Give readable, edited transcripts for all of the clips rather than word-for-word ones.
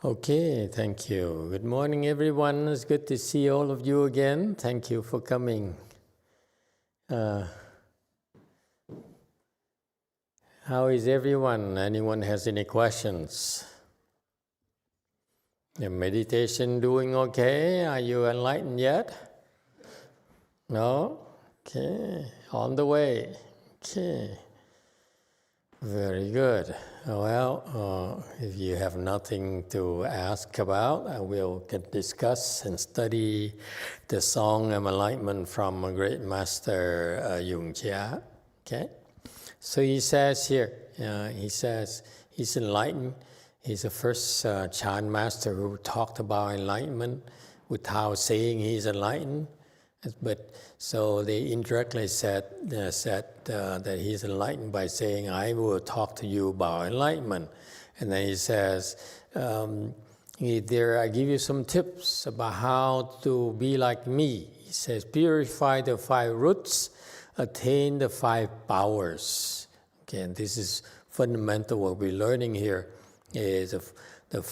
Okay, thank you. Good morning, everyone. It's good to see all of you again. Thank you for coming. How is everyone? Anyone has any questions? The meditation doing okay? Are you enlightened yet? No? Okay, on the way. Okay, very good. Well, if you have nothing to ask about, I will discuss and study the song Enlightenment from a great master, YongHua. Okay? So he says here, he says he's enlightened. He's the first Chan master who talked about enlightenment without saying he's enlightened. But so they indirectly said that he's enlightened by saying, I will talk to you about enlightenment. And then he says, I give you some tips about how to be like me. He says, purify the 5 roots, attain the 5 powers. Okay, and this is fundamental. What we're learning here is the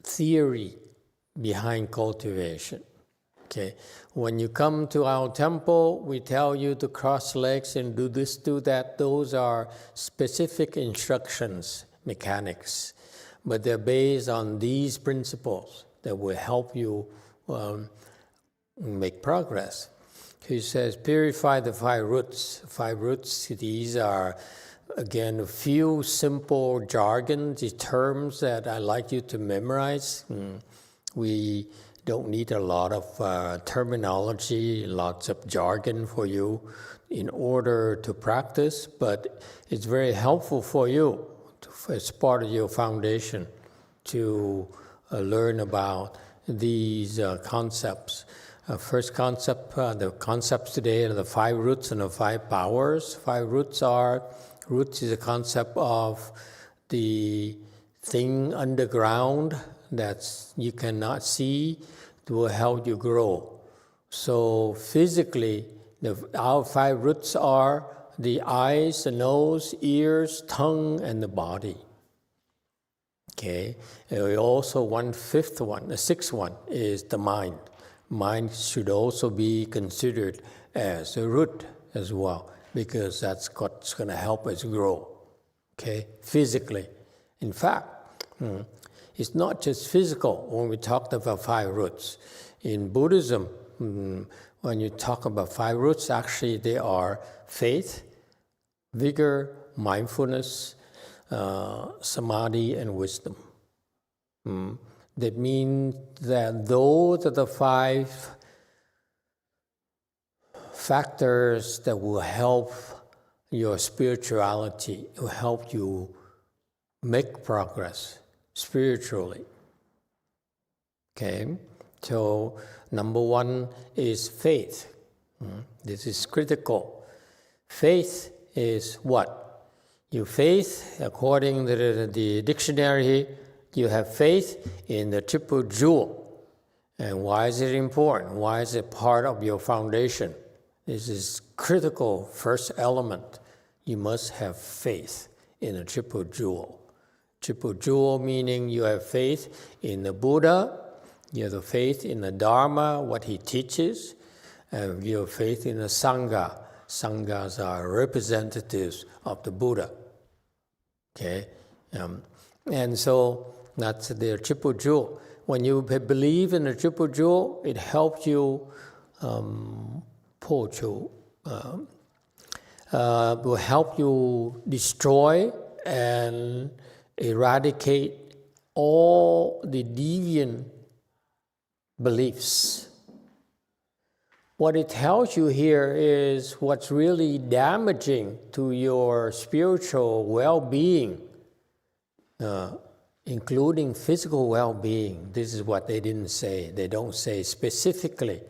theory behind cultivation. Okay, when you come to our temple, we tell you to cross legs and do this, do that. Those are specific instructions, mechanics, but they're based on these principles that will help you make progress. He says, purify the 5 roots. 5 roots, these are, again, a few simple jargon, the terms that I like you to memorize. We don't need a lot of terminology, lots of jargon for you in order to practice, but it's very helpful for you as part of your foundation to learn about these concepts. First concept, the concepts today are the 5 roots and the 5 powers. 5 roots is a concept of the thing underground that you cannot see will help you grow. So physically, our 5 roots are the eyes, the nose, ears, tongue, and the body. Okay, and also the 6th one is the mind. Mind should also be considered as a root as well, because that's what's going to help us grow, okay, physically. In fact, it's not just physical when we talk about 5 roots. In Buddhism, when you talk about 5 roots, actually they are faith, vigor, mindfulness, samadhi, and wisdom. That means that those are the 5 factors that will help your spirituality, will help you make progress spiritually. Okay, so number 1 is faith. This is critical. Faith is what? Your faith, according to the dictionary, you have faith in the triple jewel. And why is it important? Why is it part of your foundation? This is critical first element. You must have faith in the triple jewel. Triple jewel meaning you have faith in the Buddha, you have faith in the Dharma, what he teaches, and you have faith in the sangha. Sanghas are representatives of the Buddha. Okay, and so that's the triple jewel. When you believe in the triple jewel, it helps you will help you destroy and eradicate all the deviant beliefs. What it tells you here is what's really damaging to your spiritual well-being, including physical well-being. This is what they didn't say. They don't say specifically.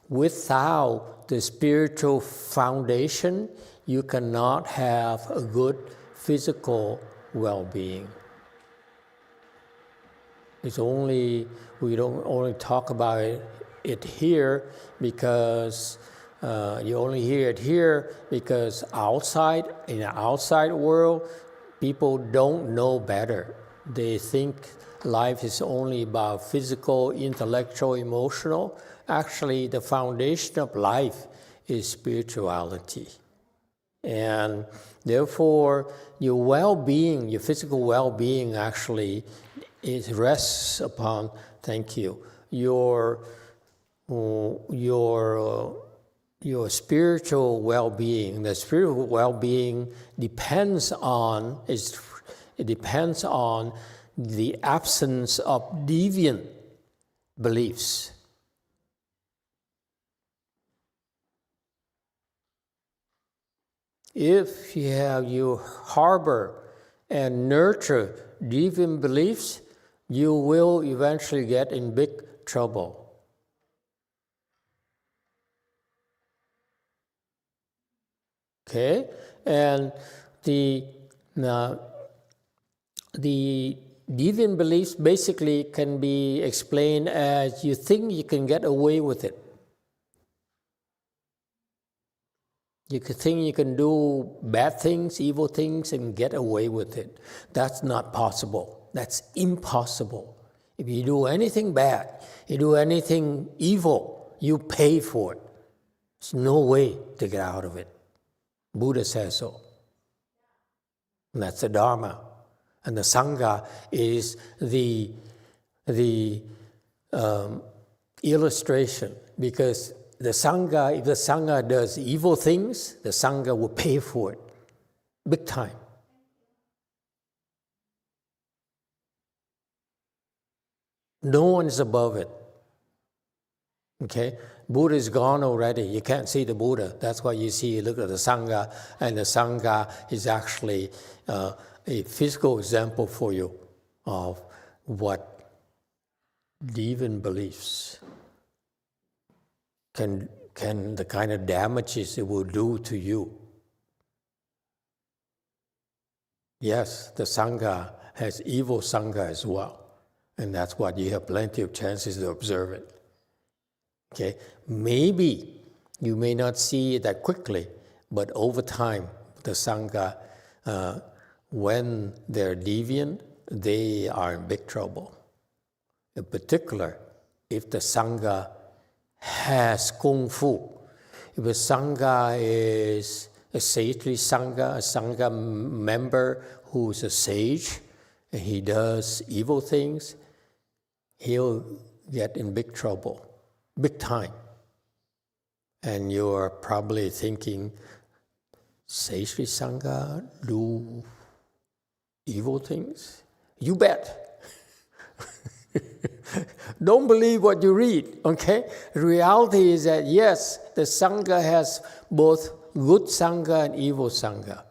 Without the spiritual foundation, you cannot have a good physical well-being. We don't only talk about it here because You only hear it here because in the outside world, people don't know better. They think life is only about physical, intellectual, emotional. Actually, the foundation of life is spirituality. And therefore, your well-being, your physical well-being actually rests upon, your spiritual well-being. The spiritual well-being depends on the absence of deviant beliefs. If you harbor and nurture deviant beliefs, you will eventually get in big trouble. Okay, and the deviant beliefs basically can be explained as you think you can get away with it. You could think you can do bad things, evil things, and get away with it. That's not possible. That's impossible. If you do anything bad, you do anything evil, you pay for it. There's no way to get out of it. Buddha says so. And that's the Dharma. And the sangha is the illustration, because if the sangha does evil things, the sangha will pay for it, big time. No one is above it. Okay, Buddha is gone already. You can't see the Buddha. That's why you look at the sangha, and the sangha is actually a physical example for you of what deviant beliefs can the kind of damages it will do to you. Yes, the sangha has evil sangha as well, and that's what you have plenty of chances to observe it. Okay, maybe you may not see it that quickly, but over time, the sangha, when they're deviant, they are in big trouble. In particular, if the sangha has kung fu, if the sangha is a sagely sangha, a sangha member who's a sage, and he does evil things, he'll get in big trouble. Big time. And you're probably thinking, sagely sangha do evil things? You bet. Don't believe what you read, okay? The reality is that yes, the sangha has both good sangha and evil sangha.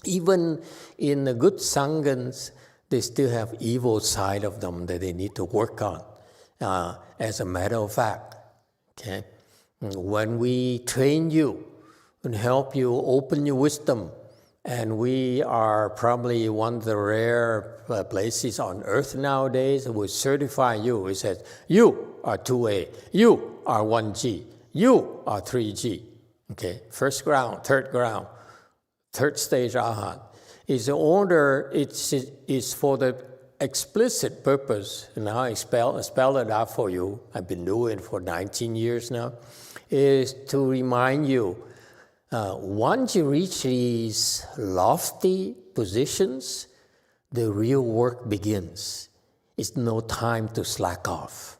Even in the good sanghas, they still have evil side of them that they need to work on. As a matter of fact, okay, when we train you and help you open your wisdom, and we are probably one of the rare places on earth nowadays that will certify you. It says, you are 2A, you are 1G, you are 3G. Okay, first ground, third stage Arhat. Is the order, it's for the explicit purpose, and now I spell it out for you, I've been doing it for 19 years now, is to remind you, once you reach these lofty positions, the real work begins. It's no time to slack off,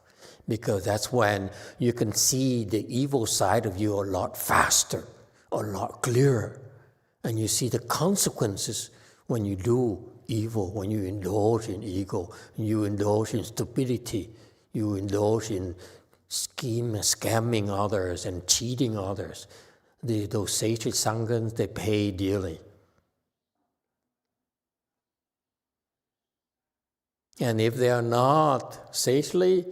because that's when you can see the evil side of you a lot faster, a lot clearer, and you see the consequences when you do evil, when you indulge in ego, you indulge in stupidity, you indulge in scamming others and cheating others. Those sacred sanghas, they pay dearly. And if they are not sagely,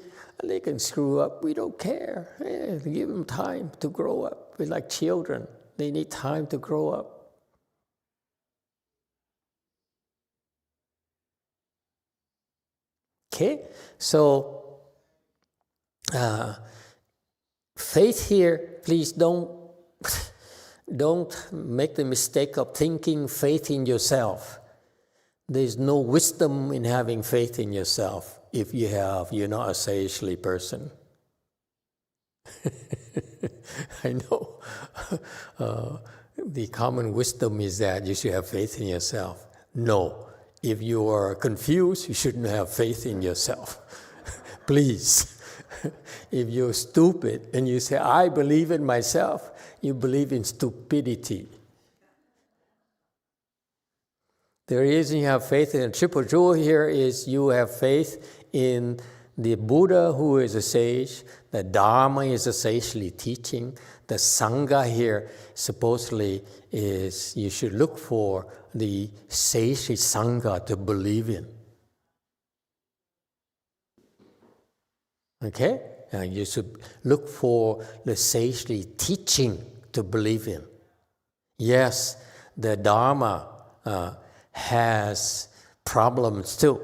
they can screw up. We don't care. Give them time to grow up. We're like children. They need time to grow up. Okay, so faith here, please don't make the mistake of thinking faith in yourself. There's no wisdom in having faith in yourself if you're not a sagely person. I know. The common wisdom is that you should have faith in yourself. No. If you are confused, you shouldn't have faith in yourself. Please. If you're stupid and you say, I believe in myself, you believe in stupidity. The reason you have faith in the triple jewel here is you have faith in the Buddha, who is a sage. The Dharma is a sagely teaching. The sangha here supposedly is you should look for the sagely sangha to believe in. Okay? You should look for the sagely teaching to believe in. Yes, the Dharma has problems too.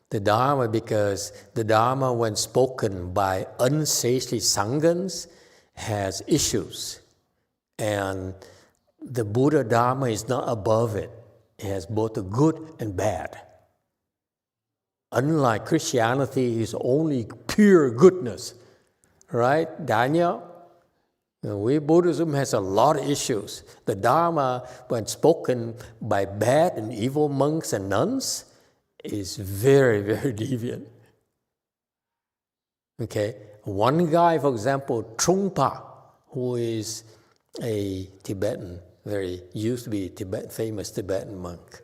The Dharma, because the Dharma, when spoken by unsagely sanghas, has issues. And the Buddha Dharma is not above it. It has both the good and bad. Unlike Christianity, is only pure goodness. Right, Daniel? Buddhism has a lot of issues. The Dharma, when spoken by bad and evil monks and nuns, is very, very deviant. Okay? One guy, for example, Trungpa, who is a Tibetan, used to be a famous Tibetan monk,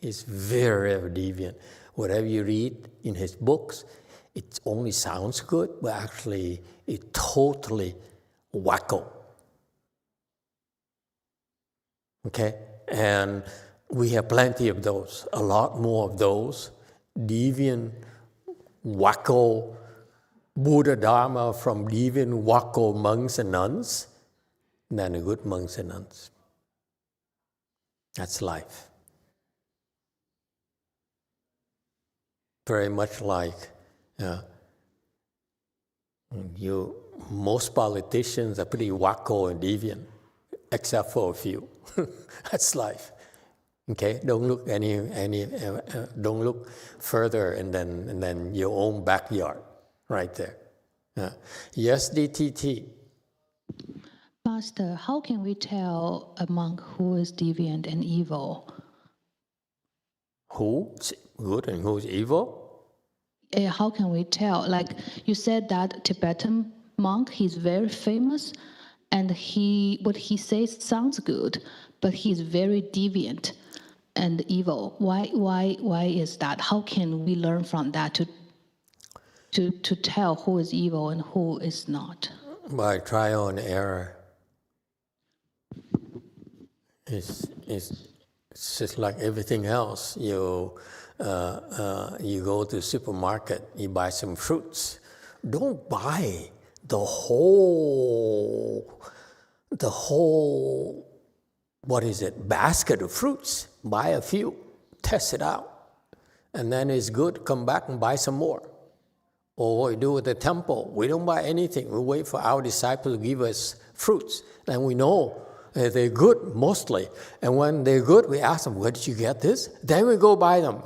is very, very deviant. Whatever you read in his books, it only sounds good, but actually it's totally wacko. Okay? And we have plenty of those, a lot more of those, deviant, wacko, Buddha Dharma from deviant, wacko monks and nuns than the good monks and nuns. That's life. Very much like most politicians are pretty wacko and deviant, except for a few. That's life. Okay, don't look don't look further, and then your own backyard, right there. Yes, DTT. Master, how can we tell a monk who is deviant and evil? Who's good and who's evil? How can we tell? Like you said, that Tibetan monk, he's very famous, and what he says sounds good, but he's very deviant and evil. Why is that? How can we learn from that to tell who is evil and who is not? By trial and error. It's just like everything else. You go to the supermarket, you buy some fruits. Don't buy the whole basket of fruits. Buy a few, test it out, and then it's good, come back and buy some more. Or what we do at the temple, we don't buy anything. We wait for our disciples to give us fruits, and we know they're good mostly. And when they're good, we ask them, where did you get this? Then we go buy them.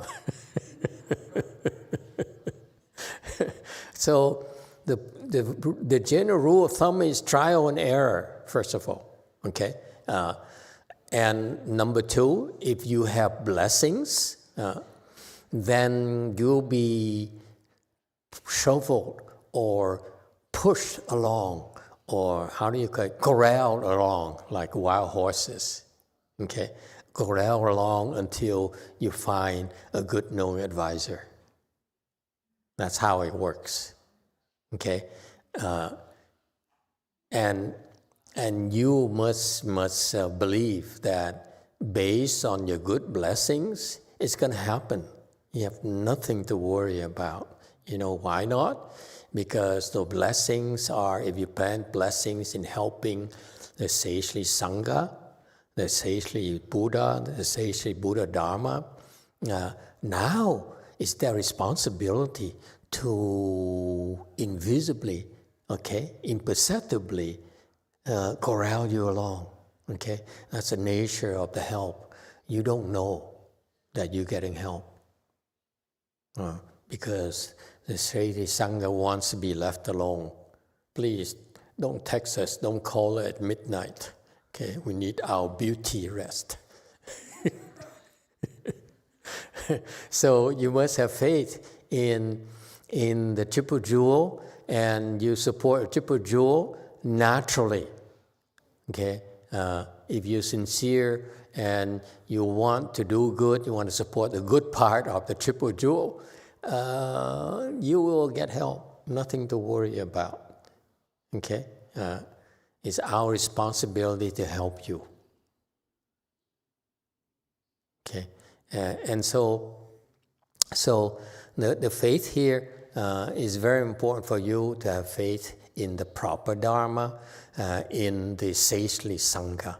So the general rule of thumb is trial and error, first of all. Okay? And number two, if you have blessings, then you'll be shuffled or pushed along, or how do you call it, corralled along like wild horses. Okay? Corral along until you find a good knowing advisor. That's how it works. Okay? And you must believe that based on your good blessings, it's going to happen. You have nothing to worry about. You know why not? Because the blessings are, if you plant blessings in helping the sagely Sangha, the sagely Buddha, the sagely Buddha Dharma, now it's their responsibility to invisibly okay, imperceptibly corral you along, okay? That's the nature of the help. You don't know that you're getting help because the Sri Sangha wants to be left alone. Please don't text us, don't call at midnight, okay? We need our beauty rest. So you must have faith in the Triple Jewel, and you support a Triple Jewel naturally. Okay, if you're sincere and you want to do good, you want to support the good part of the Triple Jewel, you will get help. Nothing to worry about. Okay, it's our responsibility to help you. Okay, and so the faith here is very important for you to have faith in the proper Dharma, in the sagely Sangha.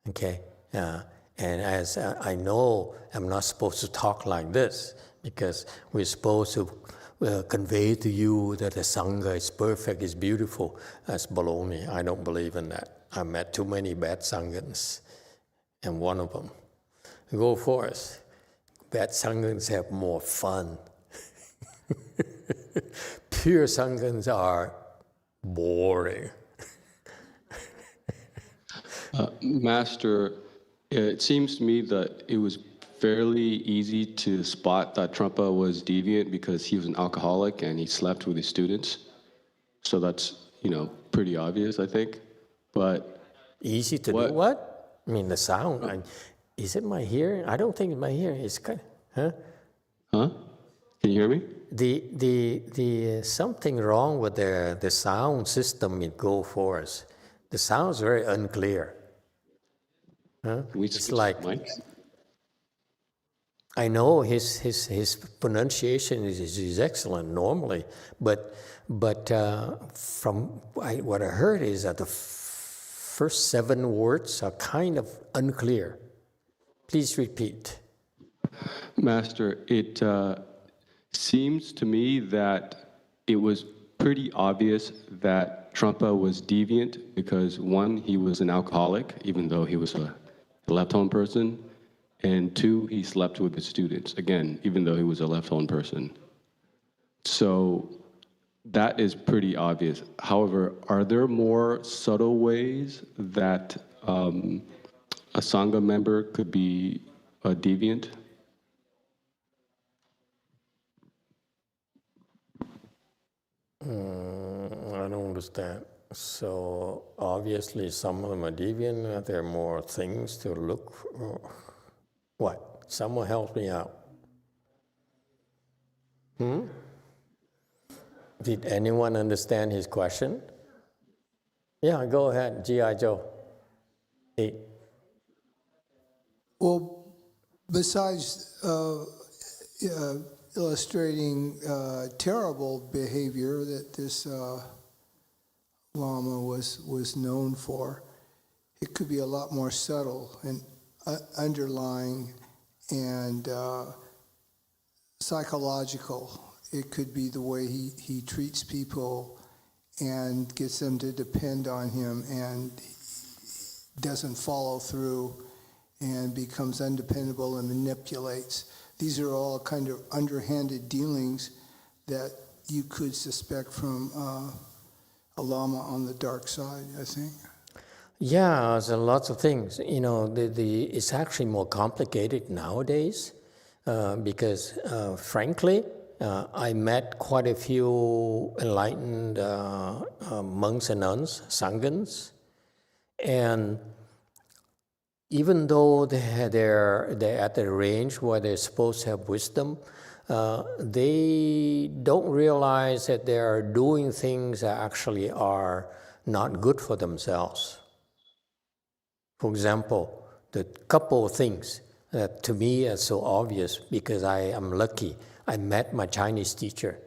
Okay, and as I know, I'm not supposed to talk like this because we're supposed to convey to you that the Sangha is perfect, is beautiful. That's baloney. I don't believe in that. I met too many bad Sanghas, and one of them. Go forth. Bad Sanghas have more fun. Pure Sanghas are boring. Master, it seems to me that it was fairly easy to spot that Trungpa was deviant because he was an alcoholic and he slept with his students. So that's, pretty obvious, I think. But easy to do what? I mean, the sound. Is it my hearing? I don't think it's my hearing. It's kind of, Huh? Can you hear me? The something wrong with the sound system in Go Forest. The sound's very unclear. Huh? It's like mics? I know his pronunciation is excellent normally, but from what I heard is that the first 7 words are kind of unclear. Please repeat. Master, it seems to me that it was pretty obvious that Trungpa was deviant because 1, he was an alcoholic, even though he was a left-hand person, and 2, he slept with his students, again, even though he was a left-hand person. So that is pretty obvious. However, are there more subtle ways that a Sangha member could be a deviant? I don't understand. So obviously some of them are deviant. There are more things to look for. What? Someone help me out. Did anyone understand his question? Yeah, go ahead, G.I. Joe. 8. Well, besides illustrating terrible behavior that this Lama was known for, it could be a lot more subtle and underlying and psychological. It could be the way he treats people and gets them to depend on him and doesn't follow through and becomes undependable and manipulates. These are all kind of underhanded dealings that you could suspect from a Lama on the dark side, I think. Yeah, there's lots of things. It's actually more complicated nowadays because, frankly, I met quite a few enlightened monks and nuns, Sanghas, and even though they're at the range where they're supposed to have wisdom, they don't realize that they're doing things that actually are not good for themselves. For example, the couple of things that to me are so obvious because I am lucky. I met my Chinese teacher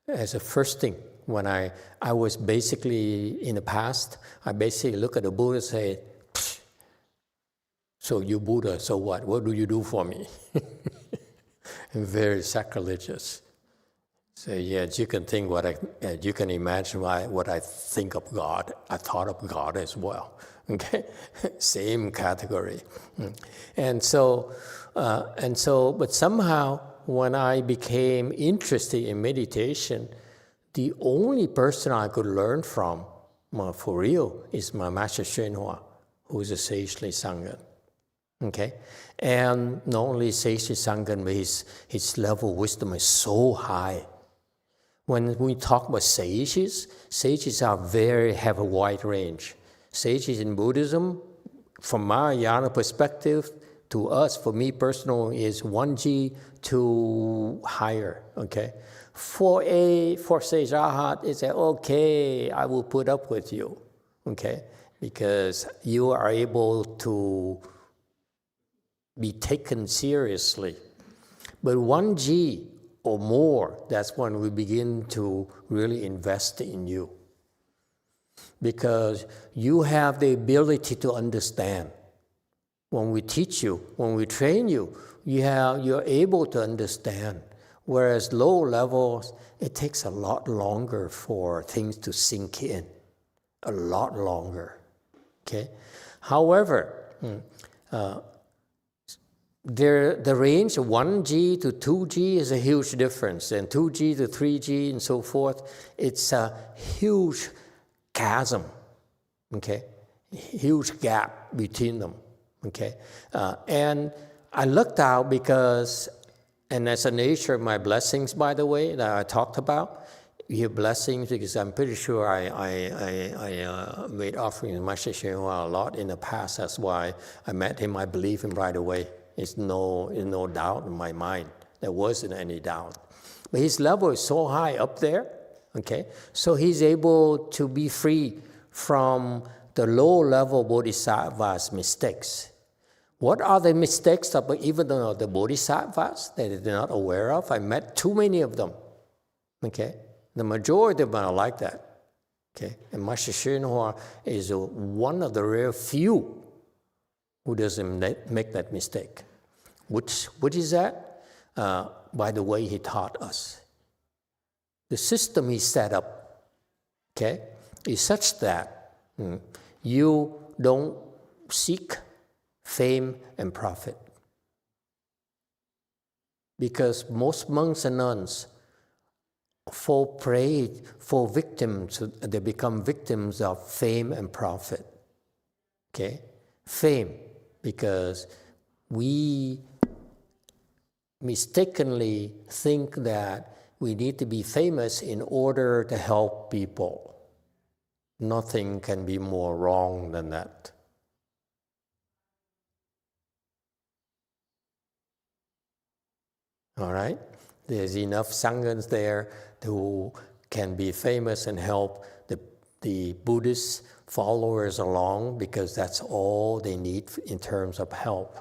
as a first thing. When I was basically, in the past, I basically look at the Buddha and say, so you Buddha, so what? What do you do for me? Very sacrilegious. So yeah, you can think you can imagine what I think of God. I thought of God as well. Okay, same category. And so, but somehow when I became interested in meditation, the only person I could learn from, for real, is my master YongHua, who is a sagely Sangha. Okay, and not only sagely Sangha, but his level of wisdom is so high. When we talk about sages have a wide range. Sages in Buddhism, from Mahayana perspective, to us, for me personally, is 1G to higher. Okay, for sage Arhat, it's okay, I will put up with you. Okay, because you are able to be taken seriously. But 1G or more, that's when we begin to really invest in you. Because you have the ability to understand. When we teach you, when we train you, you're able to understand. Whereas low levels, it takes a lot longer for things to sink in. A lot longer. Okay? However, the range of 1G to 2G is a huge difference, and 2G to 3G and so forth, it's a huge chasm, okay? Huge gap between them, okay? And I looked out because, and that's the nature of my blessings, by the way, that I talked about. You have blessings because I'm pretty sure I made offerings to Master YongHua a lot in the past. That's why I met him, I believe him right away. It's no doubt in my mind. There wasn't any doubt. But his level is so high up there, okay? So he's able to be free from the low-level bodhisattva's mistakes. What are the mistakes of even the bodhisattvas that they're not aware of? I met too many of them, okay? The majority of them are like that, okay? And Master YongHua is one of the rare few who doesn't make that mistake. What is that? By the way he taught us. The system he set up, okay, is such that you don't seek fame and profit. Because most monks and nuns fall prey, fall victims, they become victims of fame and profit. Okay? Fame, because we mistakenly think that we need to be famous in order to help people. Nothing can be more wrong than that. All right? There's enough sanghas there who can be famous and help the Buddhist followers along, because that's all they need in terms of help.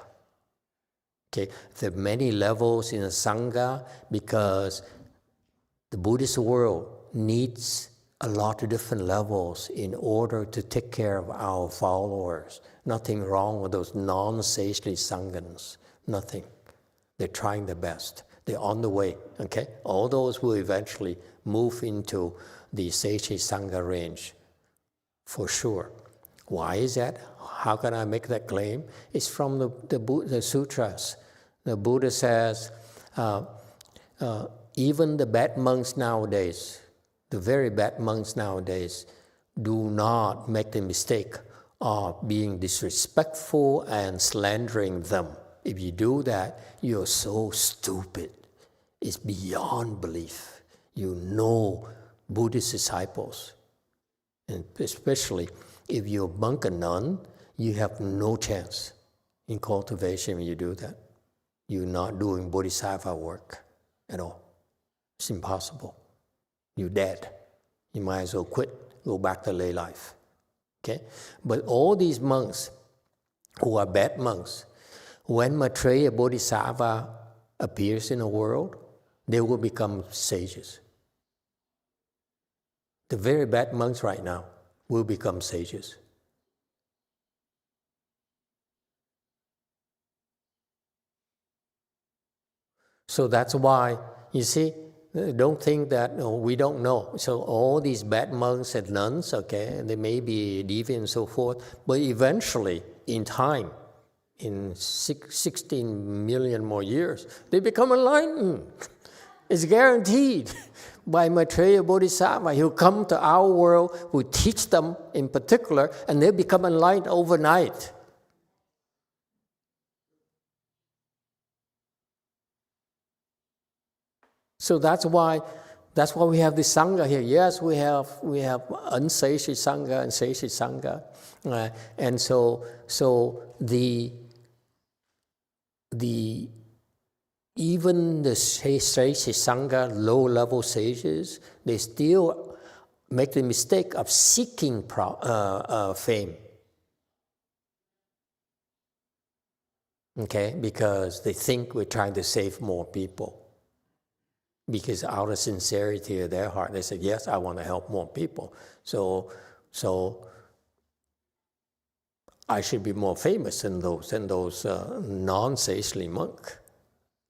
Okay, there are many levels in a sangha because the Buddhist world needs a lot of different levels in order to take care of our followers. Nothing wrong with those non-sagely sanghas. Nothing. They're trying their best. They're on the way. Okay, all those will eventually move into the sagely sangha range, for sure. Why is that? How can I make that claim? It's from the sutras. The Buddha says, even the bad monks nowadays, the very bad monks nowadays, do not make the mistake of being disrespectful and slandering them. If you do that, you're so stupid. It's beyond belief. You know Buddhist disciples. And especially if you're a monk and nun, you have no chance in cultivation when you do that. You're not doing bodhisattva work at all. It's impossible. You're dead. You might as well quit, go back to lay life. Okay? But all these monks who are bad monks, when Maitreya Bodhisattva appears in the world, they will become sages. The very bad monks right now will become sages. So that's why, you see, Don't think that we don't know. So all these bad monks and nuns, okay, they may be deviant and so forth, but eventually, in time, in 16 million more years, they become enlightened. It's guaranteed by Maitreya Bodhisattva. He'll come to our world, we teach them in particular, and they become enlightened overnight. So that's why we have this sangha here. Yes, we have unseishi sangha and seishi sangha, and so even the seishi sangha, low-level sages, they still make the mistake of seeking fame. Okay, because they think we're trying to save more people. Because out of sincerity of their heart, they said, yes, I want to help more people. So I should be more famous than those non-Seishi monks.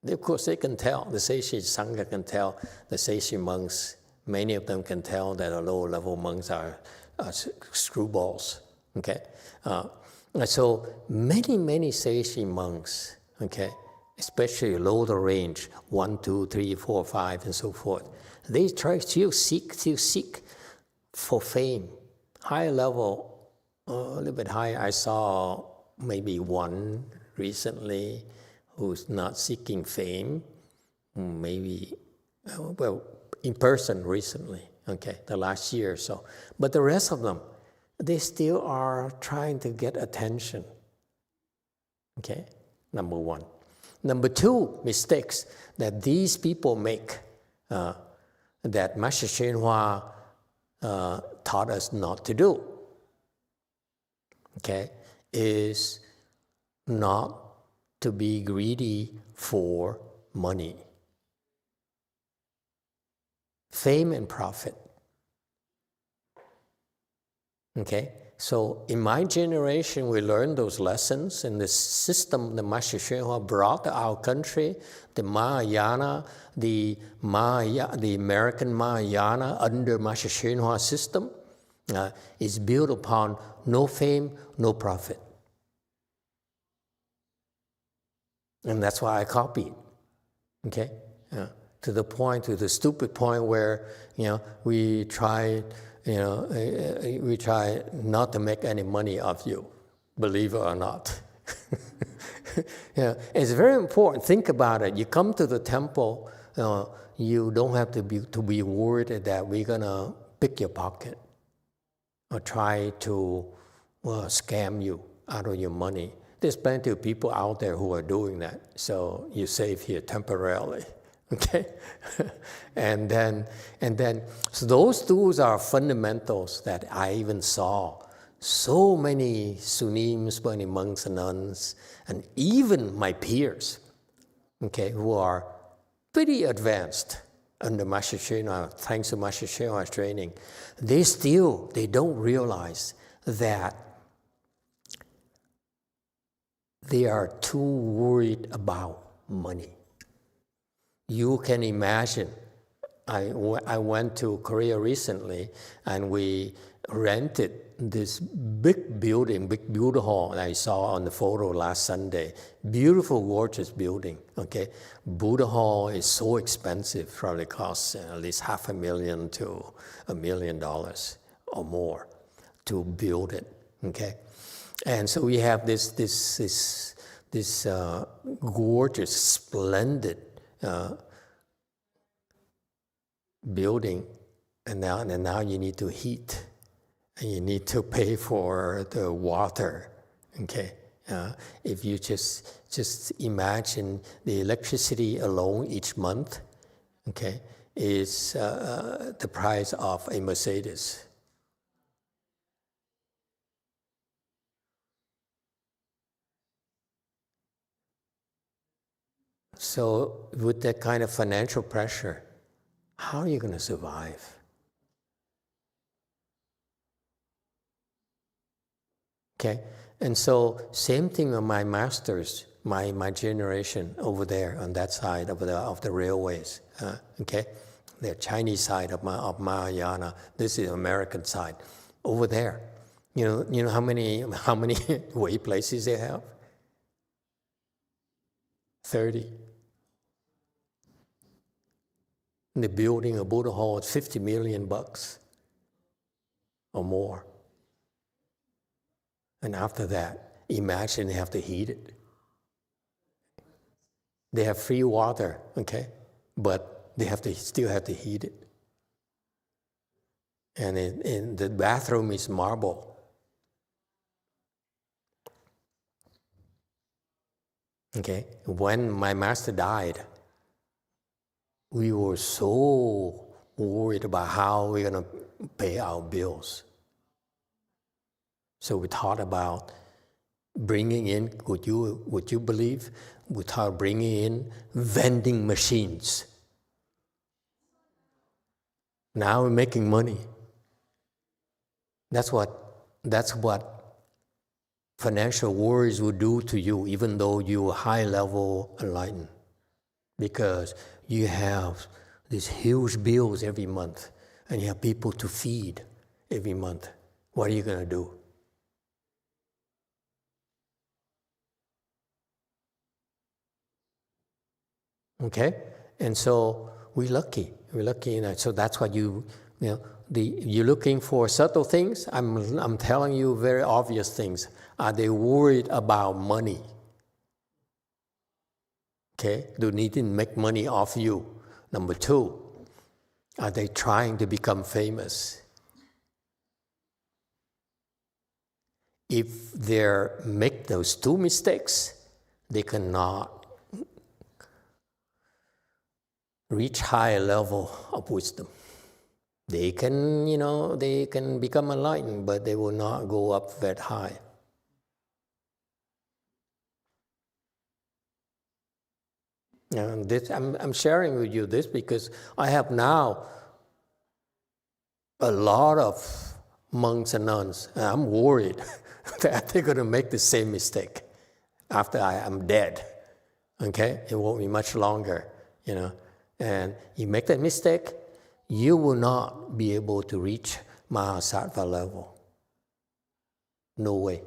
Of course, they can tell. The Seishi Sangha can tell. The Seishi monks, many of them can tell that the low-level monks are screwballs. Okay, and so many Seishi monks, okay, especially lower range, 1, 2, 3, 4, 5, and so forth. They try to seek for fame. Higher level, a little bit higher. I saw maybe one recently who's not seeking fame, maybe, well, in person recently, okay, the last year or so. But the rest of them, they still are trying to get attention, okay, number one. Number two, mistakes that these people make, that Master Hsuan taught us not to do, okay, is not to be greedy for money, fame and profit. Okay? So in my generation, we learned those lessons in the system the Master Hsuan brought to our country, the Mahayana, the American Mahayana under Master Hsuan system is built upon no fame, no profit. And that's why I copied, okay? To the stupid point where, we try not to make any money of you, believe it or not. It's very important. Think about it. You come to the temple, you don't have to be worried that we're gonna pick your pocket or try to scam you out of your money. There's plenty of people out there who are doing that, so you save here temporarily. Okay, and then, so those tools are fundamentals that I even saw so many Sunim, so many monks and nuns, and even my peers, okay, who are pretty advanced under Master Hsuan, thanks to Master Hsuan's training, they don't realize that they are too worried about money. You can imagine, I went to Korea recently and we rented this big building, big Buddha hall that I saw on the photo last Sunday. Beautiful, gorgeous building, okay? Buddha hall is so expensive, probably costs at least $500,000 to $1 million or more to build it, okay? And so we have this gorgeous, splendid building, and now you need to heat, and you need to pay for the water. Okay, if you just imagine the electricity alone each month, okay, is the price of a Mercedes. So with that kind of financial pressure, how are you going to survive? Okay, and so same thing with my masters, my generation over there on that side of the railways. Okay, the Chinese side of Mahayana. This is the American side. Over there, you know how many way places they have? 30. And they're building a Buddha hall at $50 million or more. And after that, imagine they have to heat it. They have free water, okay? But they still have to heat it. And the bathroom is marble. Okay? When my master died, we were so worried about how we're going to pay our bills. So we thought about bringing in, would you believe, we thought bringing in vending machines. Now we're making money. That's what financial worries will do to you, even though you're high level enlightened. Because you have these huge bills every month, and you have people to feed every month. What are you going to do? Okay? And so we're lucky. We're lucky in that. So that's what you're looking for subtle things. I'm telling you very obvious things. Are they worried about money? Okay? Do they need to make money off you? Number 2, are they trying to become famous? If they make those 2 mistakes, they cannot reach higher level of wisdom. They can, they can become enlightened, but they will not go up that high. And this, I'm sharing with you this because I have now a lot of monks and nuns, and I'm worried that they're going to make the same mistake after I am dead. Okay? It won't be much longer, And you make that mistake, you will not be able to reach Mahasattva level. No way.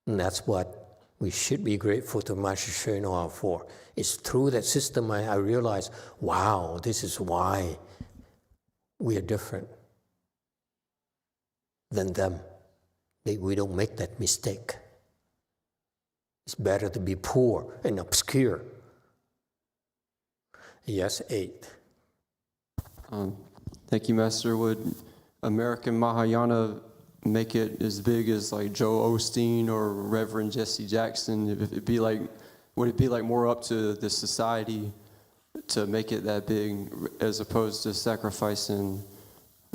And that's what we should be grateful to Master YongHua for. It's through that system I realized, wow, this is why we are different than them. We don't make that mistake. It's better to be poor and obscure. Yes, 8. Thank you, Master. Would American Mahayana make it as big as like Joe Osteen or Reverend Jesse Jackson? Would it be like more up to the society to make it that big, as opposed to sacrificing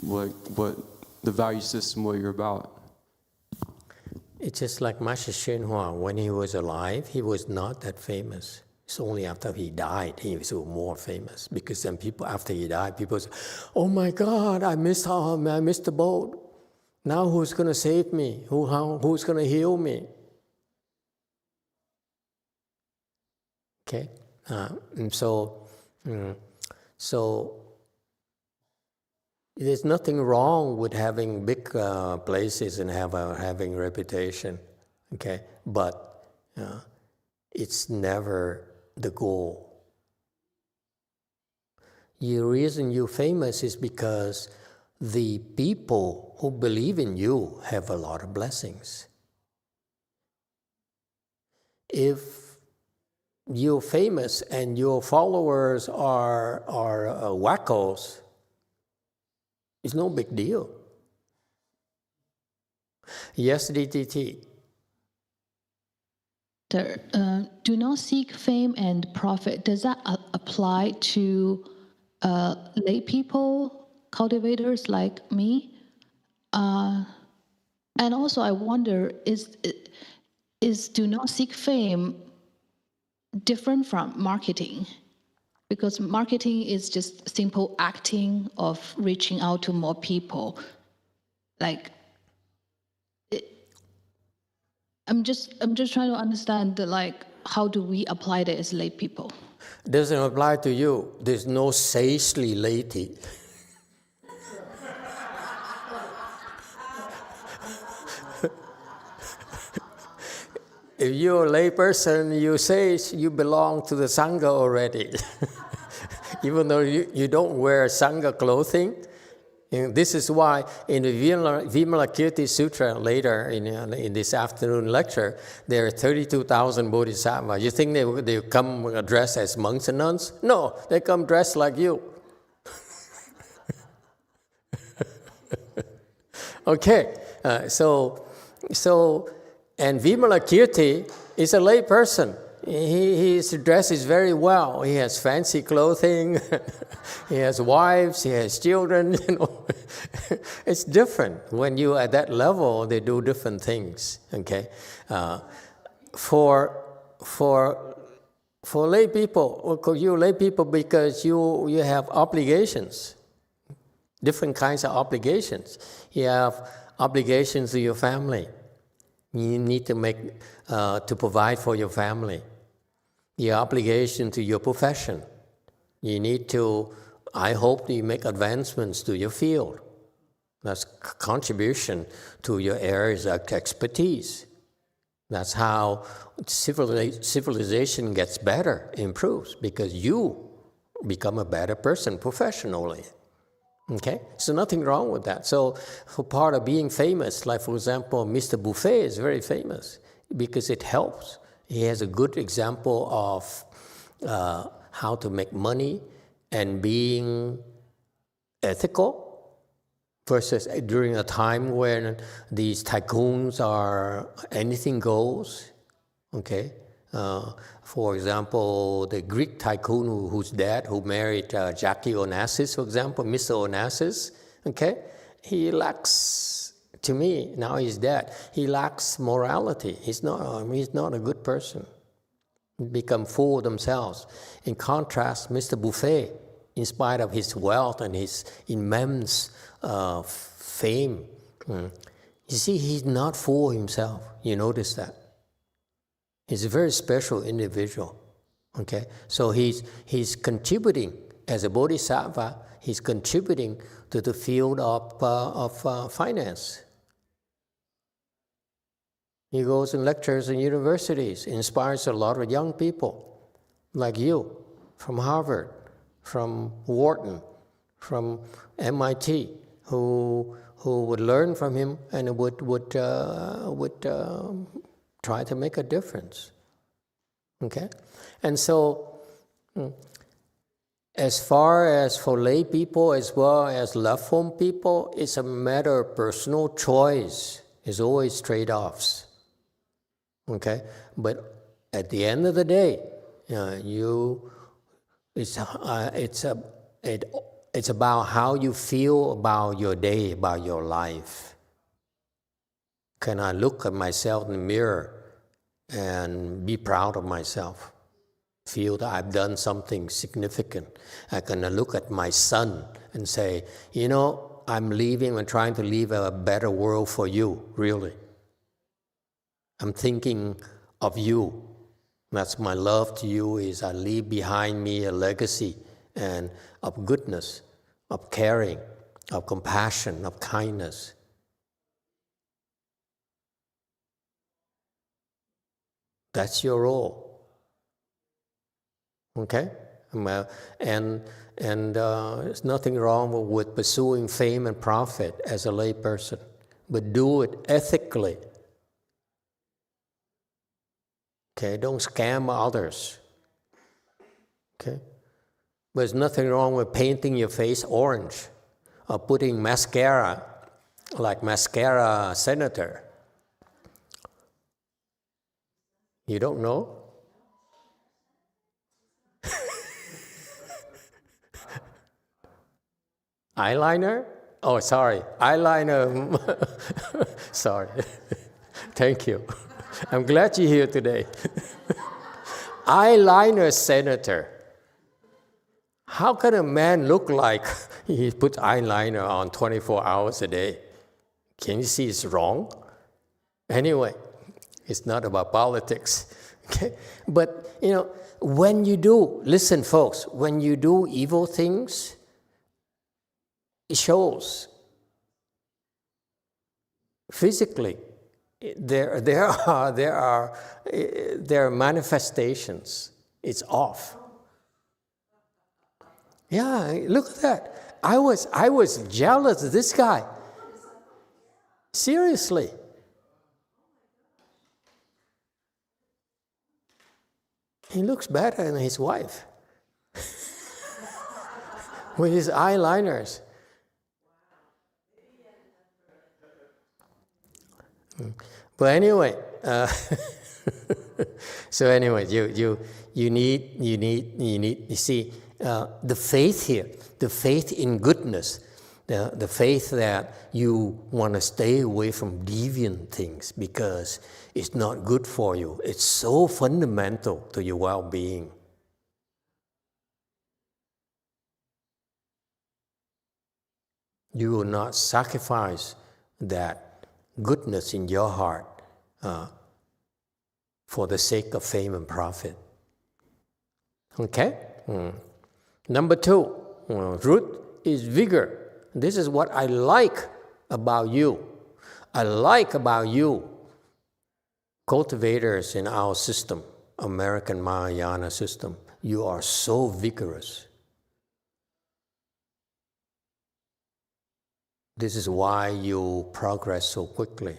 what the value system, what you're about? It's just like Master YongHua. When he was alive, he was not that famous. It's only after he died he was more famous. Because then people, after he died, people say, "Oh my God, I missed the boat. Now who's going to save me? Who's going to heal me?" Okay, and so there's nothing wrong with having big places and having reputation. Okay, but it's never the goal. The reason you're famous is because the people who believe in you have a lot of blessings. If you're famous and your followers are wackos, it's no big deal. Yes, DTT. Do not seek fame and profit. Does that apply to lay people, cultivators like me? And also, I wonder, is do not seek fame different from marketing? Because marketing is just simple acting of reaching out to more people. I'm just trying to understand how do we apply that as lay people? Doesn't apply to you. There's no sagely laity. If you're a layperson, you say you belong to the sangha already. Even though you don't wear sangha clothing. And this is why in the Vimalakirti Sutra later in this afternoon lecture, there are 32,000 bodhisattvas. You think they come dressed as monks and nuns? No, they come dressed like you. Okay, and Vimalakirti is a lay person. His dress is very well. He has fancy clothing. He has wives. He has children. It's different. When you at that level, they do different things. Okay, for lay people, you lay people because you have obligations, different kinds of obligations. You have obligations to your family. You need to to provide for your family. Your obligation to your profession. You need to, I hope you make advancements to your field. That's contribution to your areas of expertise. That's how civilization gets better, improves, because you become a better person professionally. Okay? So nothing wrong with that. So for part of being famous, like for example, Mr. Buffet is very famous because it helps. He has a good example of how to make money and being ethical versus during a time when these tycoons are anything goes. Okay? For example, the Greek tycoon who's dead, who married Jackie Onassis, for example, Mr. Onassis, okay? He lacks, to me, now he's dead, he lacks morality. He's not a good person. Become full of themselves. In contrast, Mr. Buffet, in spite of his wealth and his immense fame, you see, he's not full of himself. You notice that? He's a very special individual, okay? So he's contributing, as a bodhisattva, he's contributing to the field of finance. He goes and lectures in universities, inspires a lot of young people like you, from Harvard, from Wharton, from MIT, who would learn from him and would try to make a difference. Okay? And so, as far as for lay people as well as left home people, it's a matter of personal choice. It's always trade-offs. Okay? But at the end of the day, it's about how you feel about your day, about your life. Can I look at myself in the mirror and be proud of myself? Feel that I've done something significant. I can look at my son and say, I'm trying to leave a better world for you, really. I'm thinking of you. That's my love to you, is I leave behind me a legacy and of goodness, of caring, of compassion, of kindness. That's your role, okay? And there's nothing wrong with pursuing fame and profit as a lay person, but do it ethically. Okay, don't scam others. Okay, there's nothing wrong with painting your face orange or putting mascara, like mascara senator. You don't know? Eyeliner? Oh, sorry. Eyeliner. Sorry. Thank you. I'm glad you're here today. Eyeliner senator. How can a man look like he puts eyeliner on 24 hours a day? Can you see it's wrong? Anyway. It's not about politics, okay? But, when you do, listen folks, when you do evil things, it shows physically. There are manifestations. It's off. Yeah, look at that. I was jealous of this guy. Seriously. He looks better than his wife. With his eyeliners. But anyway, so anyway, you see the faith here, the faith in goodness, the faith that you want to stay away from deviant things because it's not good for you. It's so fundamental to your well-being. You will not sacrifice that goodness in your heart for the sake of fame and profit. Okay? Number 2, root is vigor. This is what I like about you. I like about you, cultivators in our system, American Mahayana system. You are so vigorous. This is why you progress so quickly.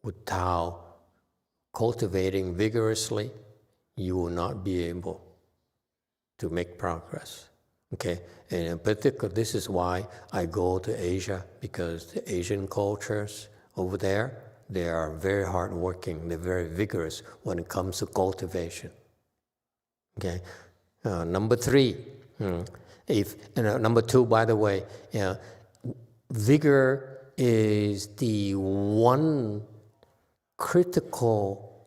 Without cultivating vigorously, you will not be able to make progress. Okay, and in particular, this is why I go to Asia, because the Asian cultures over there, they are very hardworking, they're very vigorous when it comes to cultivation. Okay, number 3, number 2, by the way, vigor is the one critical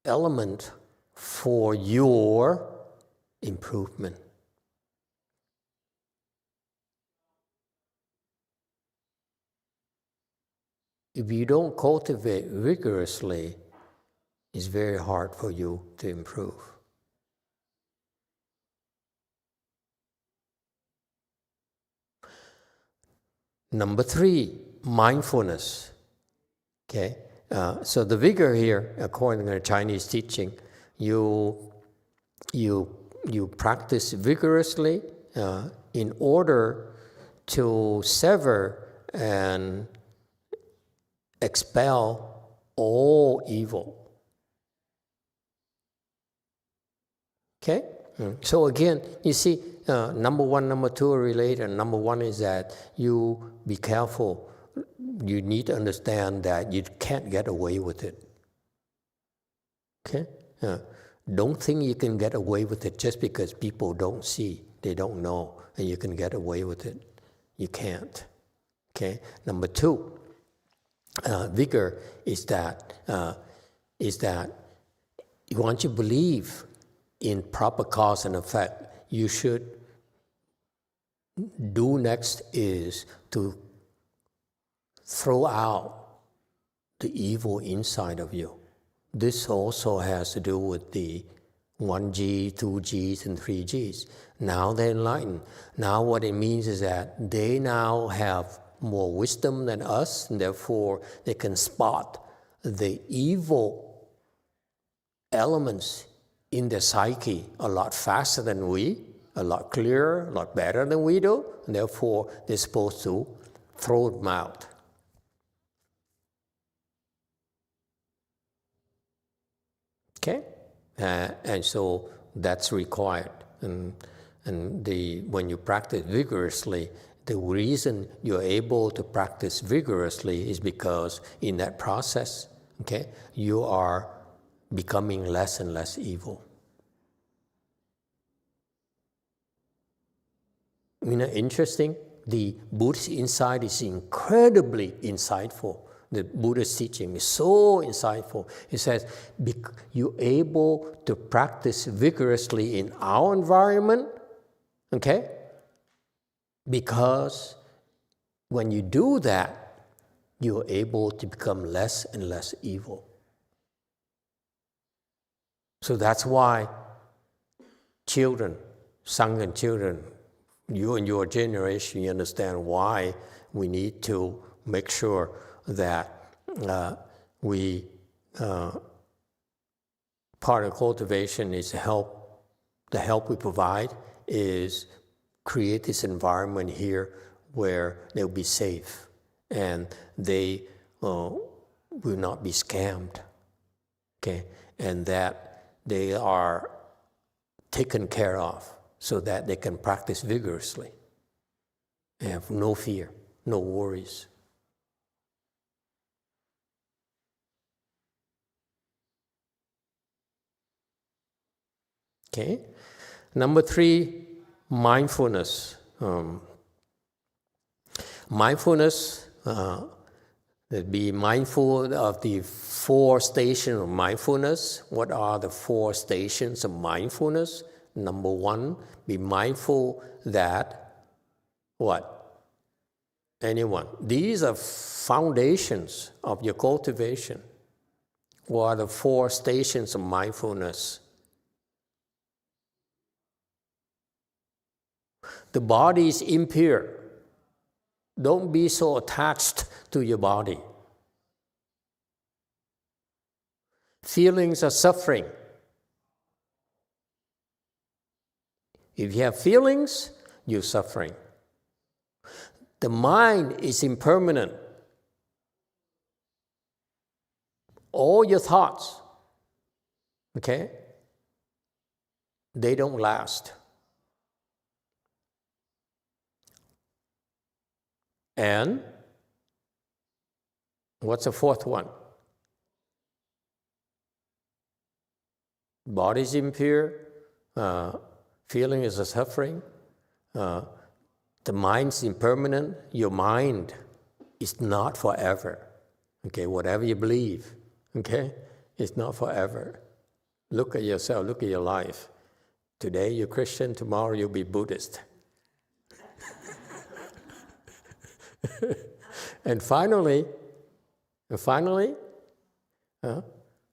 element for your improvement. If you don't cultivate vigorously, it's very hard for you to improve. Number 3, mindfulness. Okay, so the vigor here, according to the Chinese teaching, you practice vigorously in order to sever and expel all evil. Okay? So again, you see, number 1, number 2 are related. Number 1 is that you be careful. You need to understand that you can't get away with it. Okay? Don't think you can get away with it just because people don't see, they don't know, and you can get away with it. You can't. Okay? Number 2, vigor is that once you believe in proper cause and effect, you should do next is to throw out the evil inside of you. This also has to do with the 1G, 2Gs, and 3Gs. Now they're enlightened. Now what it means is that they now have more wisdom than us, and therefore they can spot the evil elements in their psyche a lot faster than we, a lot clearer, a lot better than we do, and therefore they're supposed to throw them out. Okay? And so that's required. And when you practice vigorously, the reason you're able to practice vigorously is because in that process, okay, you are becoming less and less evil. You know, interesting, the Buddhist insight is incredibly insightful. The Buddhist teaching is so insightful. It says, you're able to practice vigorously in our environment, okay? Because when you do that, you're able to become less and less evil. So that's why children, sangha children, you and your generation, you understand why we need to make sure that part of cultivation is help. The help we provide is create this environment here where they'll be safe and they will not be scammed, okay? And that they are taken care of so that they can practice vigorously. They have no fear, no worries. Okay? Number 3, mindfulness. Mindfulness, be mindful of the 4 stations of mindfulness. What are the 4 stations of mindfulness? Number 1, be mindful that, what? Anyone. These are foundations of your cultivation. What are the 4 stations of mindfulness? The body is impure. Don't be so attached to your body. Feelings are suffering. If you have feelings, you're suffering. The mind is impermanent. All your thoughts, okay, they don't last. And what's the 4th one? Body is impure, feeling is a suffering, the mind's impermanent. Your mind is not forever. Okay, whatever you believe, okay, it's not forever. Look at yourself, look at your life. Today you're Christian, tomorrow you'll be Buddhist. And finally,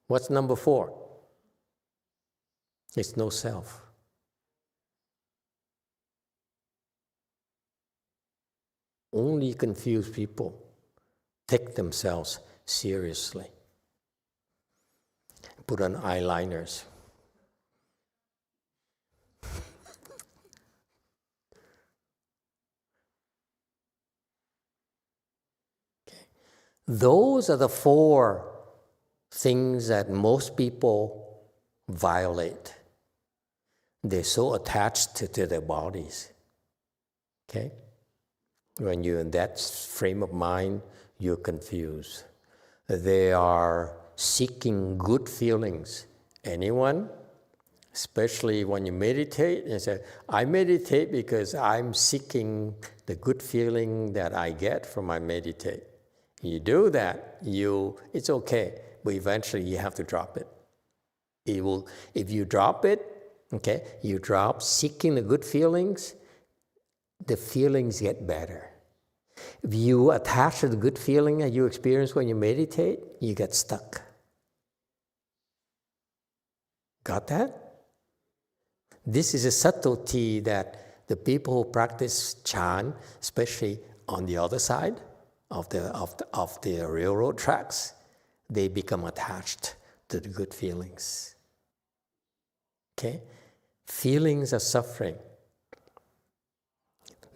what's number 4? It's no self. Only confused people take themselves seriously. Put on eyeliners. Those are the 4 things that most people violate. They're so attached to their bodies. Okay? When you're in that frame of mind, you're confused. They are seeking good feelings. Anyone? Especially when you meditate, and say, I meditate because I'm seeking the good feeling that I get from my meditate. You do that, it's okay, but eventually you have to drop it. If you drop it, okay, you drop seeking the good feelings, the feelings get better. If you attach to the good feeling that you experience when you meditate, you get stuck. Got that? This is a subtlety that the people who practice Chan, especially on the other side of the railroad tracks, they become attached to the good feelings. Okay? Feelings are suffering.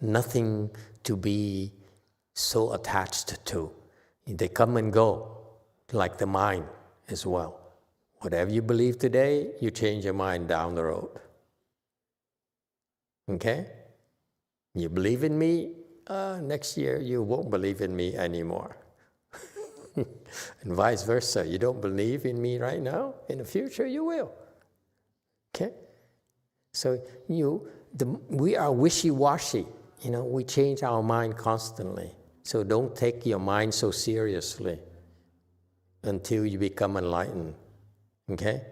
Nothing to be so attached to. They come and go, like the mind as well. Whatever you believe today, you change your mind down the road. Okay? You believe in me, next year you won't believe in me anymore. And vice versa. You don't believe in me right now, in the future you will. Okay? So we are wishy-washy. We change our mind constantly. So don't take your mind so seriously until you become enlightened. Okay?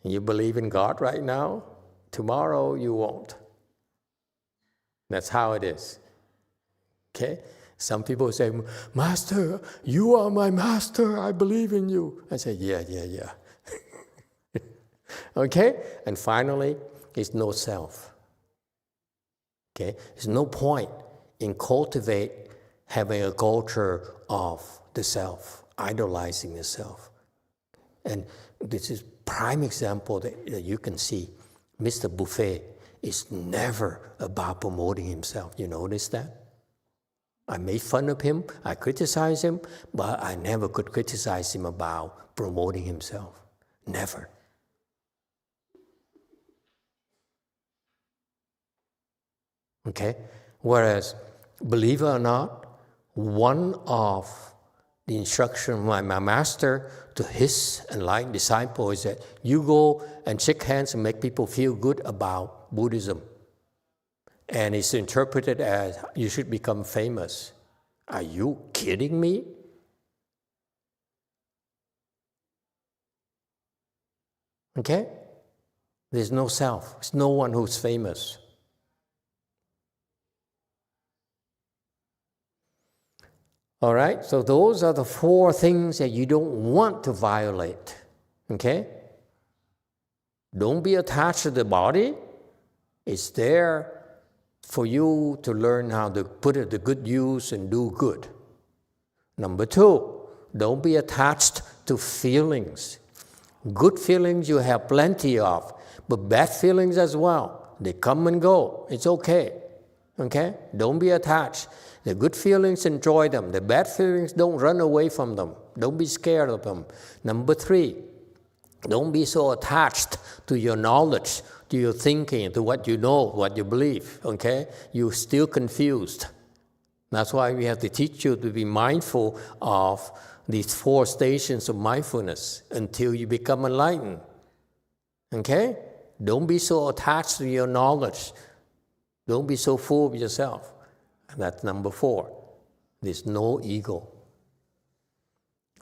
You believe in God right now, tomorrow you won't. That's how it is. Okay? Some people say, Master, you are my master, I believe in you. I say, yeah. Okay? And finally, it's no self. Okay? There's no point in having a culture of the self, idolizing the self. And this is prime example that you can see. Mr. Buffet is never about promoting himself. You notice that? I made fun of him, I criticized him, but I never could criticize him about promoting himself. Never. Okay? Whereas, believe it or not, one of the instruction of my master to his enlightened disciple is that you go and shake hands and make people feel good about Buddhism. And it's interpreted as you should become famous. Are you kidding me? Okay? There's no self. There's no one who's famous. All right? So those are the 4 things that you don't want to violate. Okay? Don't be attached to the body. It's there for you to learn how to put it to good use and do good. Number 2, don't be attached to feelings. Good feelings you have plenty of, but bad feelings as well. They come and go. It's okay. Okay? Don't be attached. The good feelings, enjoy them. The bad feelings, don't run away from them. Don't be scared of them. Number 3, don't be so attached to your knowledge, to your thinking, to what you know, what you believe. Okay? You're still confused. That's why we have to teach you to be mindful of these 4 stations of mindfulness until you become enlightened. Okay? Don't be so attached to your knowledge. Don't be so full of yourself. And that's number 4. There's no ego.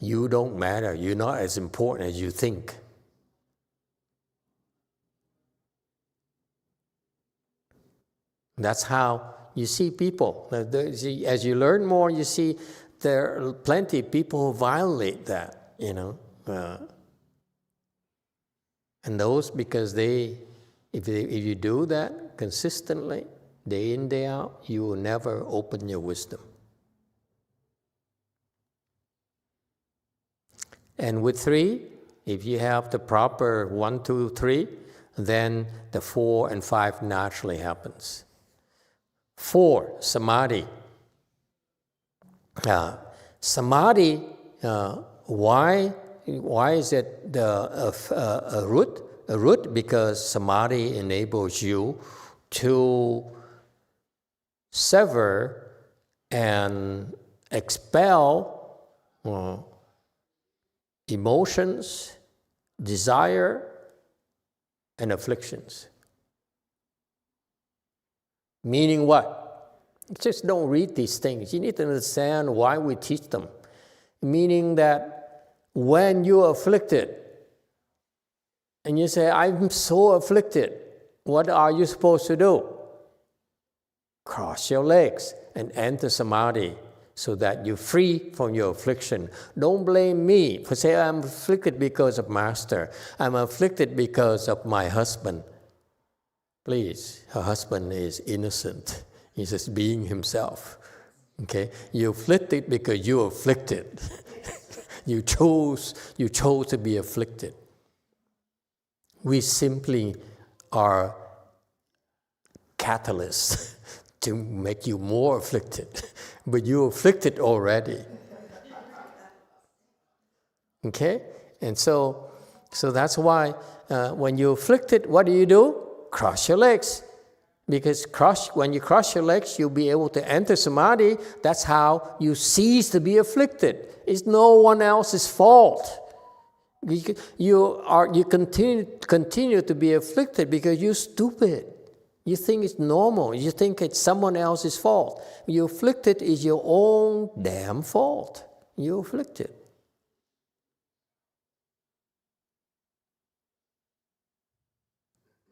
You don't matter. You're not as important as you think. That's how you see people. As you learn more, you see there are plenty of people who violate that, you know. And those, because if you do that consistently, day in, day out, you will never open your wisdom. And with 3, if you have the proper 1, 2, 3, then the 4 and 5 naturally happens. 4, samadhi. Samadhi, why is it a root? A root because samadhi enables you to sever and expel emotions, desire, and afflictions. Meaning what? Just don't read these things. You need to understand why we teach them. Meaning that when you're afflicted, and you say, I'm so afflicted, what are you supposed to do? Cross your legs and enter samadhi so that you're free from your affliction. Don't blame me for saying I'm afflicted because of master. I'm afflicted because of my husband. Please, her husband is innocent. He's just being himself. Okay? You're afflicted because you're afflicted. You chose to be afflicted. We simply are catalysts to make you more afflicted. But you're afflicted already. Okay? And so that's why when you're afflicted, what do? Cross your legs. Because when you cross your legs, you'll be able to enter samadhi. That's how you cease to be afflicted. It's no one else's fault. You continue to be afflicted because you're stupid. You think it's normal. You think it's someone else's fault. You're afflicted is your own damn fault. You're afflicted.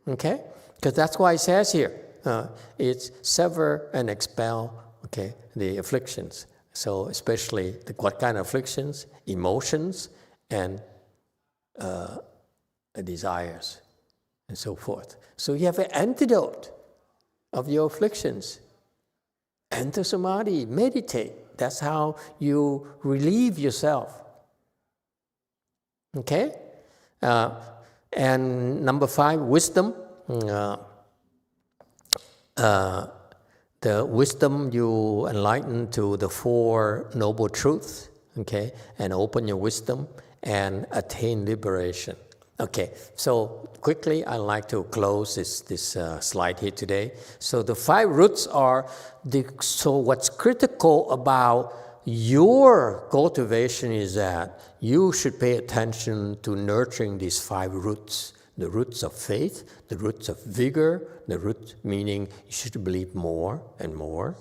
Okay? Because that's why it says here, it's sever and expel, okay, the afflictions. So especially what kind of afflictions? Emotions and desires. and so forth. So you have an antidote of your afflictions. Enter samadhi, meditate. That's how you relieve yourself. Okay? And number 5, wisdom. The wisdom you enlighten to the 4 noble truths, okay, and open your wisdom and attain liberation. Okay, so quickly I'd like to close this slide here today. So the 5 roots are, so what's critical about your cultivation is that you should pay attention to nurturing these 5 roots. The roots of faith, the roots of vigor, the roots meaning you should believe more and more,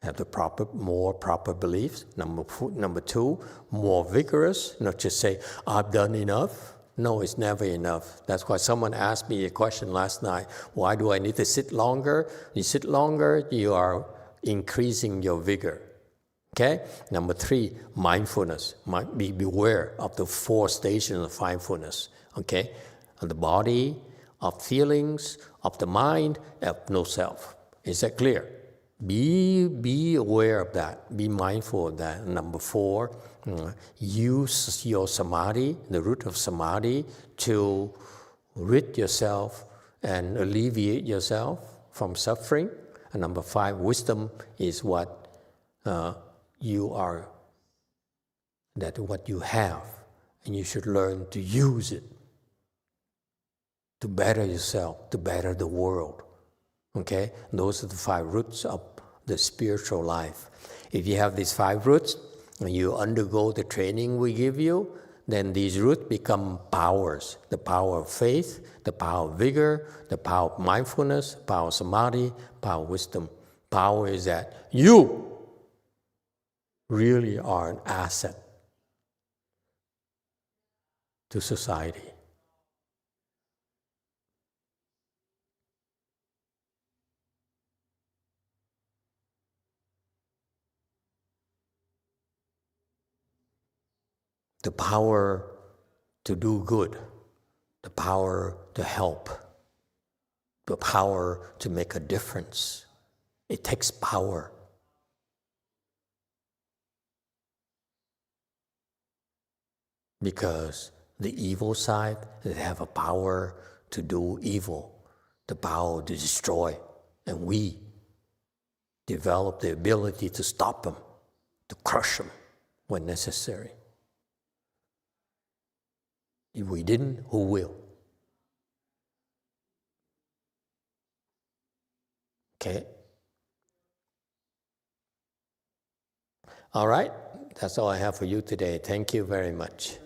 have the more proper beliefs. Number 2, more vigorous, not just say, I've done enough. No, it's never enough. That's why someone asked me a question last night, why do I need to sit longer? You sit longer, you are increasing your vigor. Okay? Number 3, mindfulness. Be beware of the 4 stations of mindfulness. Okay? Of the body, of feelings, of the mind, of no self. Is that clear? Be aware of that. Be mindful of that. Number 4, use your samadhi, the root of samadhi, to rid yourself and alleviate yourself from suffering. And number 5, wisdom is what what you have, and you should learn to use it to better yourself, to better the world. Okay? Those are the 5 roots of the spiritual life. If you have these 5 roots, and you undergo the training we give you, then these roots become powers. The power of faith, the power of vigor, the power of mindfulness, power of samadhi, power of wisdom. Power is that you really are an asset to society. The power to do good, the power to help, the power to make a difference. It takes power. Because the evil side, they have a power to do evil, the power to destroy. And we develop the ability to stop them, to crush them when necessary. If we didn't, who will? Okay? All right, that's all I have for you today. Thank you very much.